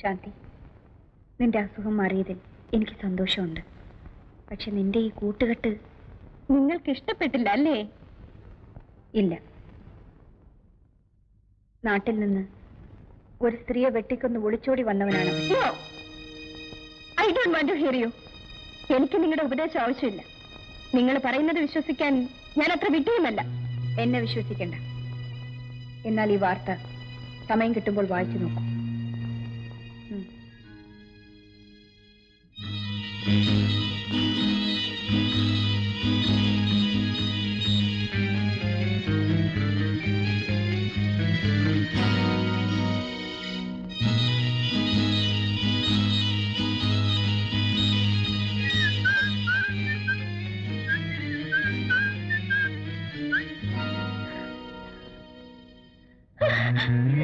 ശാന്തി, നിന്റെ അസുഖം മാറിയതിൽ എനിക്ക് സന്തോഷമുണ്ട്. പക്ഷെ നിന്റെ ഈ കൂട്ടുകെട്ട് നിങ്ങൾക്ക് ഇഷ്ടപ്പെട്ടില്ല അല്ലേ? ഇല്ല. നാട്ടിൽ നിന്ന് ഒരു സ്ത്രീയെ വെട്ടിക്കൊന്ന് ഒളിച്ചോടി വന്നവനാണ്. I don't want to hear you. എനിക്ക് നിങ്ങളുടെ ഉപദേശം ആവശ്യമില്ല. നിങ്ങൾ പറയുന്നത് വിശ്വസിക്കാൻ ഞാൻ അത്ര വിട്ടുമല്ല. എന്നെ വിശ്വസിക്കണ്ട. എന്നാൽ ഈ വാർത്ത സമയം കിട്ടുമ്പോൾ വായിച്ചു നോക്കൂ.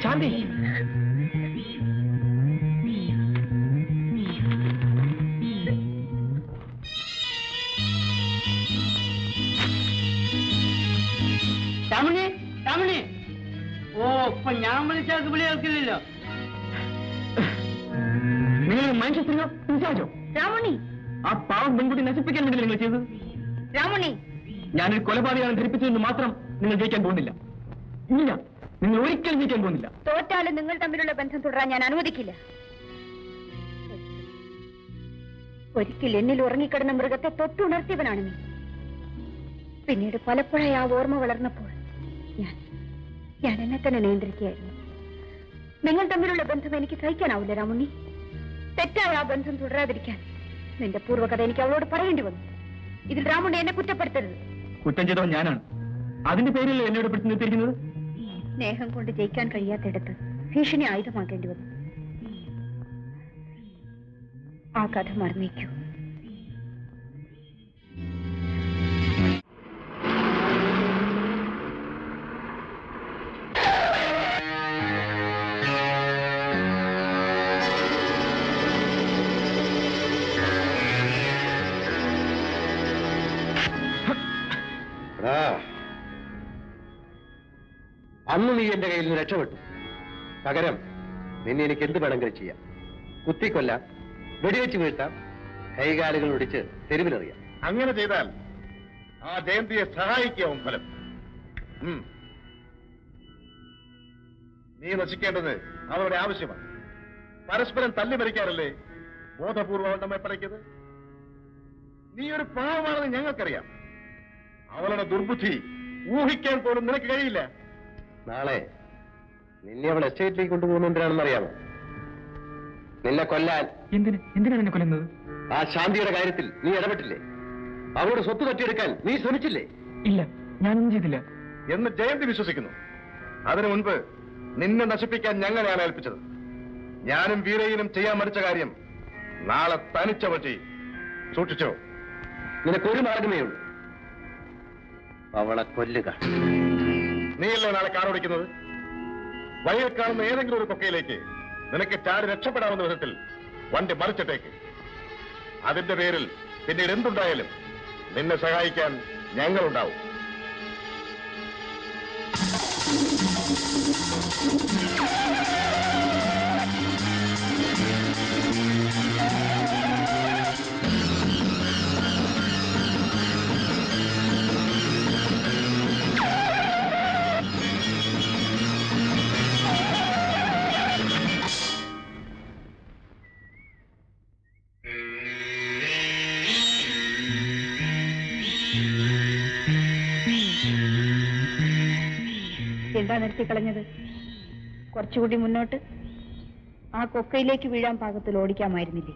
ശാന്തി, രാമണി, രാമണി. ഓ, ഇപ്പൊ ഞാൻ വിളിച്ചാൽ വിളി കേൾക്കില്ലല്ലോ. നിങ്ങൾ മനുഷ്യ സ്ത്രീയോ വിചാരിച്ചോ? രാമണി, ആ പാവം പെൺകുട്ടി നശിപ്പിക്കാൻ വേണ്ടി നിങ്ങൾ ചെയ്തത്. രാമണി, ഞാനൊരു കൊലപാതകമാണ് ധരിപ്പിച്ചതെന്ന് മാത്രം നിങ്ങൾ ജയിക്കാൻ പോകുന്നില്ല. ഇല്ല, നിങ്ങൾ ഒരിക്കലും ജയിക്കാൻ പോകുന്നില്ല. തോറ്റാലും നിങ്ങൾ തമ്മിലുള്ള ബന്ധം തുടരാൻ ഞാൻ അനുവദിക്കില്ല. ഒരിക്കൽ എന്നിൽ ഉറങ്ങിക്കിടന്ന മൃഗത്തെ തൊട്ടുണർത്തിയവനാണ് നീ. പിന്നീട് പലപ്പോഴായി ആ ഓർമ്മ വളർന്നപ്പോൾ ഞാൻ എന്നെ തന്നെ നിയന്ത്രിക്കുകയായിരുന്നു. നിങ്ങൾ തമ്മിലുള്ള ബന്ധം എനിക്ക് സഹിക്കാനാവില്ല രാമുണ്ണി. തെറ്റായ ആ ബന്ധം തുടരാതിരിക്കാൻ നിന്റെ പൂർവ്വകഥ എനിക്ക് അവളോട് പറയേണ്ടി വന്നു. ഇതിൽ രാമുണ്ണി എന്നെ കുറ്റപ്പെടുത്തരുത്. കുറ്റം ചെയ്തവൻ ഞാനാണ്. അതിന്റെ പേരിൽ എന്നോട് പിടിച്ചു നിർത്തിയിരിക്കുന്നത്. സ്നേഹം കൊണ്ട് ജയിക്കാൻ കഴിയാത്തിടത്ത് ഭീഷണി ആയുധമാക്കേണ്ടി വന്നു. ആ കഥ മറന്നേക്കൂ. അന്ന് നീ എന്റെ കയ്യിൽ നിന്ന് രക്ഷപ്പെട്ടു. പകരം നിന്നെ എനിക്ക് എന്ത് വേണമെങ്കിലും ചെയ്യാം. കുത്തിക്കൊല്ലാം, വെടിവെച്ച് വീഴ്ത്താം, കൈകാലുകൾ ഒടിച്ച് തെരുവിലെറിയാം. അങ്ങനെ ചെയ്താൽ ആ ജയന്തിയെ സഹായിക്കാവും ഫലം. നീ നശിക്കേണ്ടത് അവരുടെ ആവശ്യമാണ്. പരസ്പരം തല്ലി മരിക്കാറല്ലേ ബോധപൂർവം നമ്മെ പടയ്ക്കുന്നത്. നീ ഒരു പാവമാണെന്ന് ഞങ്ങൾക്കറിയാം. അവളുടെ ദുർബുദ്ധി ഊഹിക്കാൻ പോലും നിനക്ക് കഴിയില്ല. നാളെ നിന്നെ അവൾ എസ്റ്റേറ്റിലേക്ക് കൊണ്ടുപോകുന്ന എന്തിനാണെന്ന് അറിയാമോ? നിന്നെ കൊല്ലാൻ. എന്തിനാണ് എന്നെ കൊല്ലുന്നത്? ആ ശാന്തിയുടെ കാര്യത്തിൽ നീ ഇടപെട്ടില്ലേ? അവളുടെ സ്വത്ത് തട്ടിയെടുക്കാൻ നീ ശ്രമിച്ചില്ലേ? ഇല്ല, ഞാനൊന്നും ചെയ്തില്ല എന്ന് ജയന്തി വിശ്വസിക്കുന്നു. അതിനു മുൻപ് നിന്നെ നശിപ്പിക്കാൻ ഞങ്ങളെയാണ് ഏൽപ്പിച്ചത്. ഞാനും വീരയിലും ചെയ്യാൻ മടിച്ച കാര്യം നാളെ തനിച്ച പറ്റി സൂക്ഷിച്ചോ. നിനക്കൊരു മാർഗമേ ഉള്ളൂ, അവളെ കൊല്ലുക. നീയല്ലേ നാളെ കാർ ഓടിക്കുന്നത്? വഴിയിൽ കാണുന്ന ഏതെങ്കിലും ഒരു കൊക്കയിലേക്ക് നിനക്ക് ചാടി രക്ഷപ്പെടാവുന്ന വിധത്തിൽ വണ്ടി മറിച്ചിട്ടേക്ക്. അതിന്റെ പേരിൽ പിന്നീട് എന്തുണ്ടായാലും നിന്നെ സഹായിക്കാൻ ഞങ്ങളുണ്ടാവും. എന്താ നിർത്തിക്കളഞ്ഞത്? കുറച്ചുകൂടി മുന്നോട്ട് ആ കൊക്കയിലേക്ക് വീഴാൻ പാകത്തിൽ ഓടിക്കാമായിരുന്നില്ലേ?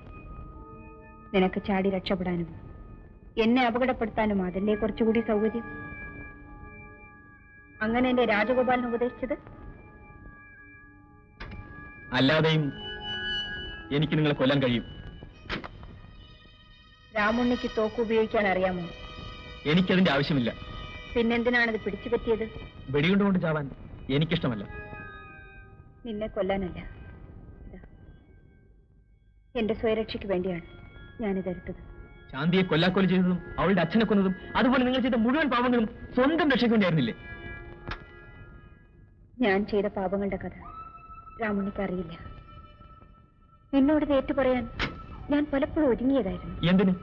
നിനക്ക് ചാടി രക്ഷപ്പെടാനും എന്നെ അപകടപ്പെടുത്താനും അതല്ലേ കുറച്ചുകൂടി സൗകര്യം? അങ്ങനെ എന്റെ രാജഗോപാലിനെ ഉപദേശിച്ചത്? അല്ലാതെയും എനിക്ക് നിങ്ങളെ കൊല്ലാൻ കഴിയും. രാമുണ്ണിക്ക് തോക്ക് ഉപയോഗിക്കാൻ അറിയാമോ? എനിക്കതിന്റെ ആവശ്യമില്ല. പിന്നെന്തിനാണത് പിടിച്ചു പറ്റിയത്? വെടികൊണ്ടുകൊണ്ട് ചാവാൻ എനിക്കിഷ്ടമല്ല. നിന്നെ കൊല്ലാനല്ല, എന്റെ സ്വയരക്ഷയ്ക്ക് വേണ്ടിയാണ് ഞാനിതെടുത്തത്. ശാന്തിയെ കൊല്ലാക്കൊല ചെയ്തതും അവളുടെ അച്ഛനെ കൊന്നതും അതുപോലെ നിങ്ങൾ ചെയ്ത മുഴുവൻ പാപങ്ങളും സ്വന്തം രക്ഷയ്ക്ക് വേണ്ടിയായിരുന്നില്ലേ? ഞാൻ ചെയ്ത പാപങ്ങളുടെ കഥ രാമുണ്ണിക്ക് അറിയില്ല. എന്നോട് ഏറ്റു പറയാൻ ഞാൻ പലപ്പോഴും ഒരുങ്ങിയതായിരുന്നു. എന്തിന്?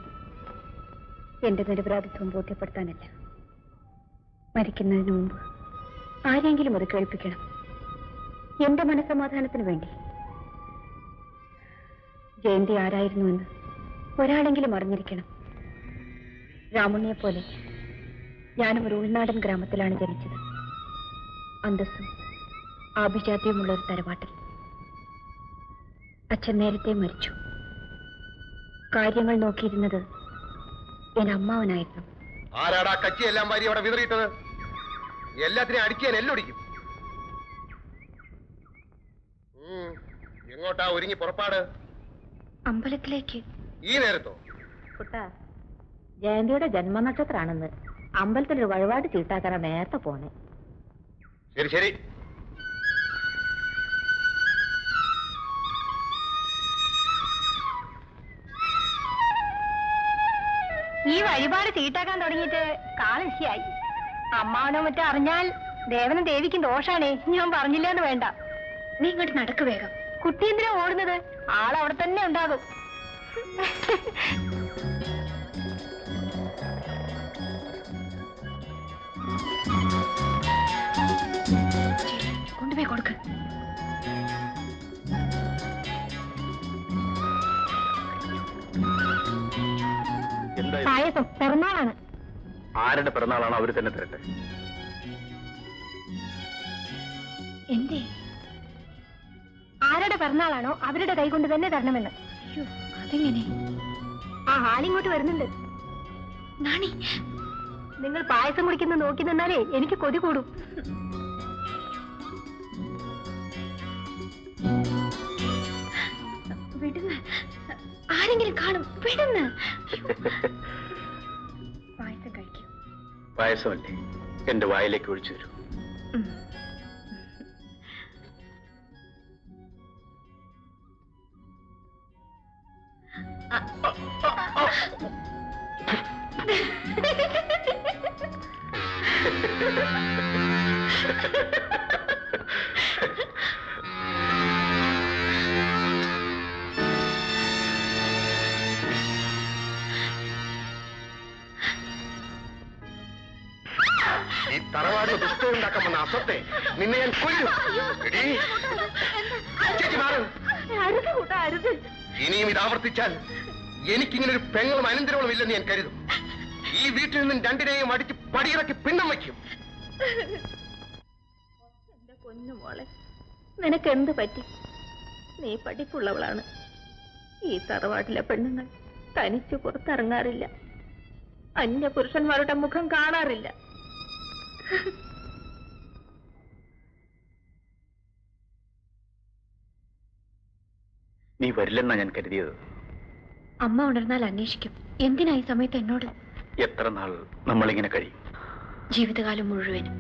എന്റെ നിരപരാധിത്വം ബോധ്യപ്പെടുത്താനല്ല, മരിക്കുന്നതിന് മുമ്പ് ആരെങ്കിലും അത് കേൾപ്പിക്കണം. എന്റെ മനസ്സമാധാനത്തിന് വേണ്ടി. ജയന്തി ആരായിരുന്നുവെന്ന് ഒരാളെങ്കിലും അറിഞ്ഞിരിക്കണം. രാമുണ്ണിയെ പോലെ ഞാനും ഒരു ഉൾനാടൻ ഗ്രാമത്തിലാണ് ജനിച്ചത്. അന്തസ്സും ആഭിജാത്യമുള്ള ഒരു തറവാട്ടിൽ. അച്ഛൻ നേരത്തെ മരിച്ചു. കാര്യങ്ങൾ നോക്കിയിരുന്നത് എന്റെ അമ്മാവനായിരുന്നു. ആരാടാ കച്ചിയെല്ലാം വാരി അവിടെ വിതറിയിട്ടത്? എല്ലാത്തിനെയും അടിക്കാൻ എല്ലൊടിക്കും. എങ്ങോട്ടാ ഒരുങ്ങി പുറപ്പാട്? അമ്പലത്തിലേക്ക്. ഈ നേരത്തോ? കുട്ടാ, ജയന്തിയുടെ ജന്മനക്ഷത്രമാണെന്ന് അമ്പലത്തിലൊരു വഴിപാട് ചീട്ടാക്കാനാ നേരത്തെ പോണേ. ശരി ശരി. ഈ വഴിപാട് ചീട്ടാക്കാൻ തുടങ്ങിയിട്ട് കാലശിയായി. അമ്മാവനോ മറ്റോ അറിഞ്ഞാൽ ദേവനും ദേവിക്കും ദോഷാണേ. ഞാൻ പറഞ്ഞില്ലെന്ന് വേണ്ട. നീ ഇങ്ങോട്ട് നടക്ക് വേഗം. കുട്ടി എന്തിനാ ഓടുന്നത്? ആളവിടെ തന്നെ ഉണ്ടാകും. കൊണ്ടുപോയി കൊടുക്ക. പായസം പിറന്നാളാണ്. ആരുടെ പിറന്നാളാണ് അവർ തന്നെ തരട്ടെ. എന്തേ? ആരുടെ പിറന്നാളാണോ അവരുടെ കൈ കൊണ്ട് തന്നെ തരണമെന്ന്. അതെങ്ങനെ? ആ ആളിങ്ങോട്ട് വരുന്നുണ്ട്. നാണി, നിങ്ങൾ പായസം കുടിക്കുന്ന നോക്കി നിന്നാലേ എനിക്ക് കൊതി കൂടും. വിടുന്ന്, ആരെങ്കിലും കാണും. വിടുന്ന്. പായസം കഴിക്കും. പായസമല്ലേ എന്റെ വായിലേക്ക് ഒഴിച്ചു തരൂ. ഈ തറവാടിന് പുസ്തകം ഉണ്ടാക്കാൻ വന്ന അസത്തെ നിന്നെ ഞാൻ കൊല്ലും. ഇനിയും ഇത് ആവർത്തിച്ചാൽ എനിക്കിങ്ങനെ ഒരു പെങ്ങളും അനന്തരങ്ങളും ഇല്ലെന്ന് ഞാൻ കരുതും. ഈ വീട്ടിൽ നിന്നും രണ്ടിനെയും അടിച്ച് പടിയിറക്കി പിണ്ണം വയ്ക്കും. എന്റെ പൊന്നുമോളെ, നിനക്ക് എന്ത് പറ്റി? നീ പഠിപ്പുള്ളവളാണ്. ഈ തറവാട്ടിലെ പെണ്ണുങ്ങൾ തനിച്ച് പുറത്തിറങ്ങാറില്ല. അന്യ പുരുഷന്മാരുടെ മുഖം കാണാറില്ല. നീ വരില്ലെന്നാ ഞാൻ കരുതിയത്. അമ്മ ഉണർന്നാൽ അന്വേഷിക്കും. എന്തിനാ ഈ സമയത്ത് എന്നോട്? എത്ര നാൾ നമ്മളിങ്ങനെ കഴിയും? ജീവിതകാലം മുഴുവനും.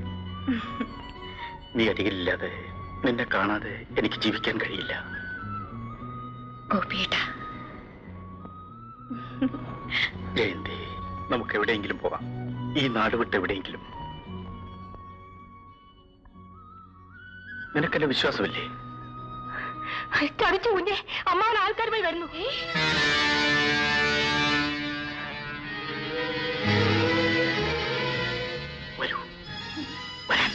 നീ അരികിലില്ലാതെ, നിന്നെ കാണാതെ എനിക്ക് ജീവിക്കാൻ കഴിയില്ല. ഗോപിയേട്ടാ, ജയന്തി, നമുക്ക് എവിടെയെങ്കിലും പോകാം. ഈ നാട് വിട്ട് എവിടെയെങ്കിലും. നിനക്കെന്നെ വിശ്വാസമില്ലേ? ചതിച്ചു മുന്നേ അമ്മാവൻ ആൾക്കാരുമായി വരുന്നു. വരൂ, വരാൻ.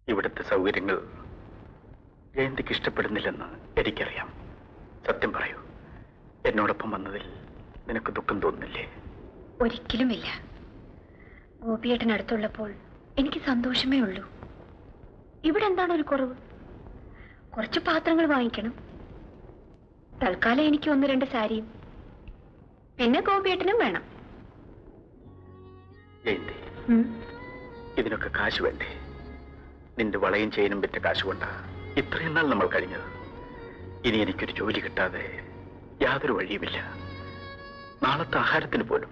ഇവിടുത്തെ സൗകര്യങ്ങൾ ജയന്തിക്ക് ഇഷ്ടപ്പെടുന്നില്ലെന്ന് എനിക്കറിയാം. സത്യം പറയൂ, എന്നോടൊപ്പം വന്നതിൽ നിനക്ക് ദുഃഖം തോന്നുന്നില്ലേ? ഒരിക്കലുമില്ല. ഗോപിയേട്ടൻ അടുത്തുള്ളപ്പോൾ എനിക്ക് സന്തോഷമേ ഉള്ളൂ. ഇവിടെ എന്താണ് ഒരു കുറവ്? കുറച്ച് പാത്രങ്ങൾ വാങ്ങിക്കണം. തൽക്കാലം എനിക്ക് 1-2 സാരിയും പിന്നെ ഗോപിയേട്ടനും വേണം. ഇതിനൊക്കെ കാശ് വേണ്ടേ? നിന്റെ വളയും ചെയിനും വിറ്റ കാശ് കൊണ്ടാ ഇത്രയും നാൾ നമ്മൾ കഴിഞ്ഞത്. ഇനി എനിക്കൊരു ജോലി കിട്ടാതെ യാതൊരു വഴിയുമില്ല. നാളത്തെ ആഹാരത്തിന് പോലും.